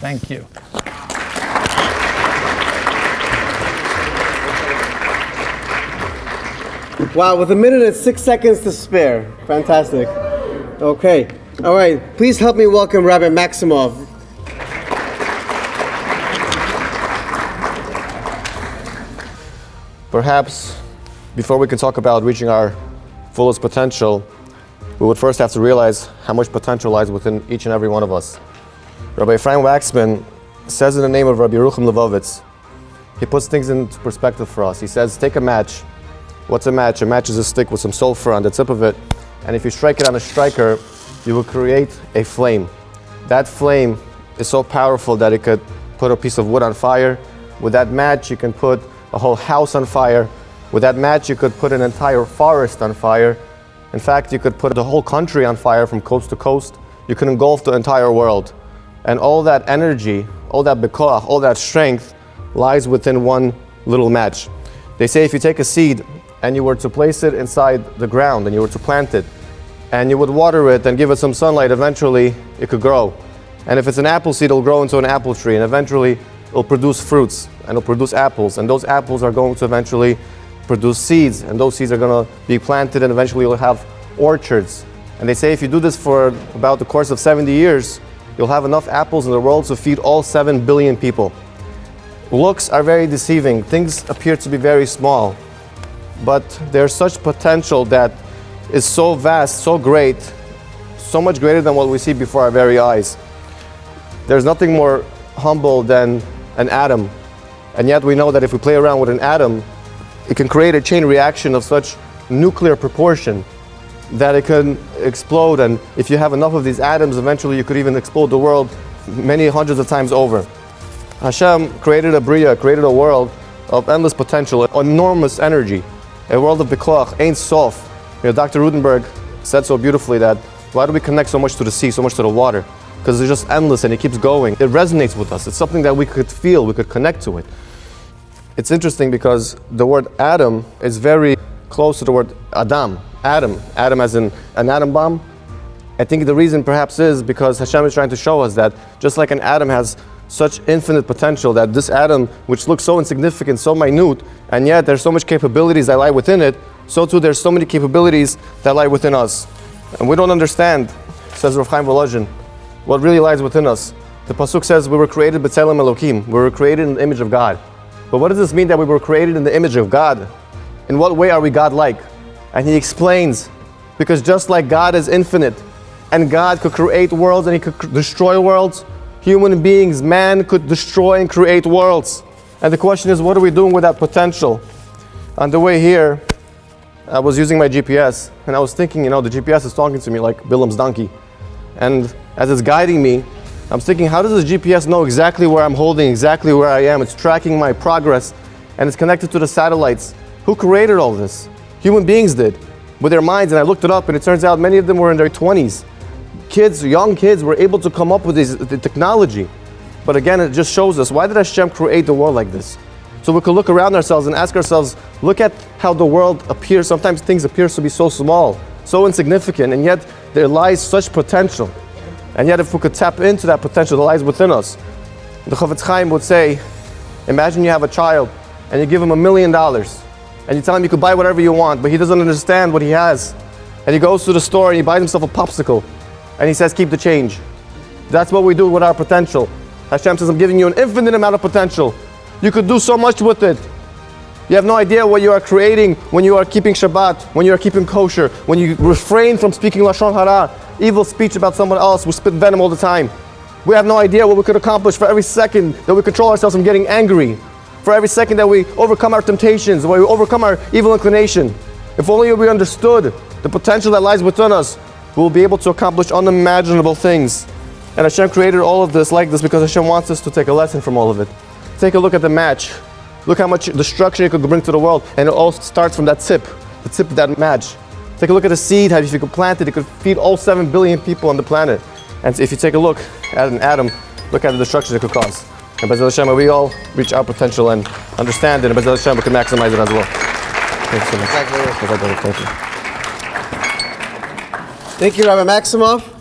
Thank you. Wow, with 1 minute and 6 seconds to spare. Fantastic. Okay. All right. Please help me welcome Rabbi Maksumov. Perhaps before we can talk about reaching our fullest potential, we would first have to realize how much potential lies within each and every one of us. Rabbi Ephraim Waxman says in the name of Rabbi Yerucham Levovitz, he puts things into perspective for us. He says, take a match. What's a match? A match is a stick with some sulfur on the tip of it, and if you strike it on a striker, you will create a flame. That flame is so powerful that it could put a piece of wood on fire. With that match, you can put a whole house on fire. With that match, you could put an entire forest on fire. In fact, you could put the whole country on fire from coast to coast. You could engulf the entire world. And all that energy, all that bekoach, all that strength lies within one little match. They say if you take a seed and you were to place it inside the ground and you were to plant it, and you would water it and give it some sunlight, eventually it could grow. And if it's an apple seed, it'll grow into an apple tree, and eventually it'll produce fruits, and it'll produce apples, and those apples are going to eventually produce seeds, and those seeds are going to be planted, and eventually you'll have orchards. And they say if you do this for about the course of 70 years, you'll have enough apples in the world to feed all 7 billion people. Looks are very deceiving. Things appear to be very small, but there's such potential that is so vast, so great, so much greater than what we see before our very eyes. There's nothing more humble than an atom, and yet we know that if we play around with an atom, it can create a chain reaction of such nuclear proportion that it can explode, and if you have enough of these atoms, eventually you could even explode the world many hundreds of times over. Hashem created a bria, created a world of endless potential, enormous energy, a world of bekoach, ein sof. Dr. Rudenberg said so beautifully that why do we connect so much to the sea, so much to the water? Because it's just endless and it keeps going. It resonates with us. It's something that we could feel, we could connect to it. It's interesting because the word atom is very close to the word Adam. Atom as in an atom bomb. I think the reason perhaps is because Hashem is trying to show us that just like an atom has such infinite potential, that this atom, which looks so insignificant, so minute, and yet there's so much capabilities that lie within it, so too there's so many capabilities that lie within us. And we don't understand, says Rav Chaim Volozhin, what really lies within us. The Pasuk says we were created b'tzelem Elokim, we were created in the image of God. But what does this mean that we were created in the image of God? In what way are we God-like? And he explains, because just like God is infinite, and God could create worlds and he could destroy worlds, human beings, man could destroy and create worlds. And the question is, what are we doing with that potential? On the way here, I was using my GPS, and I was thinking, the GPS is talking to me like Bilam's donkey. And as it's guiding me, I'm thinking, how does the GPS know exactly where I'm holding, exactly where I am? It's tracking my progress, and it's connected to the satellites. Who created all this? Human beings did, with their minds, and I looked it up, and it turns out many of them were in their 20s. Kids, young kids, were able to come up with the technology. But again, it just shows us, why did Hashem create the world like this? So we could look around ourselves and ask ourselves, look at how the world appears. Sometimes things appear to be so small, so insignificant, and yet there lies such potential. And yet if we could tap into that potential that lies within us, the Chofetz Chaim would say, imagine you have a child and you give him $1 million and you tell him you could buy whatever you want, but he doesn't understand what he has. And he goes to the store and he buys himself a popsicle and he says, keep the change. That's what we do with our potential. Hashem says, I'm giving you an infinite amount of potential. You could do so much with it. You have no idea what you are creating when you are keeping Shabbat, when you are keeping kosher, when you refrain from speaking Lashon Hara, evil speech about someone else, we spit venom all the time. We have no idea what we could accomplish for every second that we control ourselves from getting angry, for every second that we overcome our temptations, where we overcome our evil inclination. If only we understood the potential that lies within us, we will be able to accomplish unimaginable things. And Hashem created all of this like this because Hashem wants us to take a lesson from all of it. Take a look at the match. Look how much destruction it could bring to the world, and it all starts from that tip, the tip of that match. Take a look at the seed, how if you could plant it, it could feed all 7 billion people on the planet. And if you take a look at an atom, look at the destruction it could cause. And B'ezras Hashem, we all reach our potential and understand it, and B'ezras Hashem, we can maximize it as well. Thank you so much. Thank you, Rabbi Maksumov.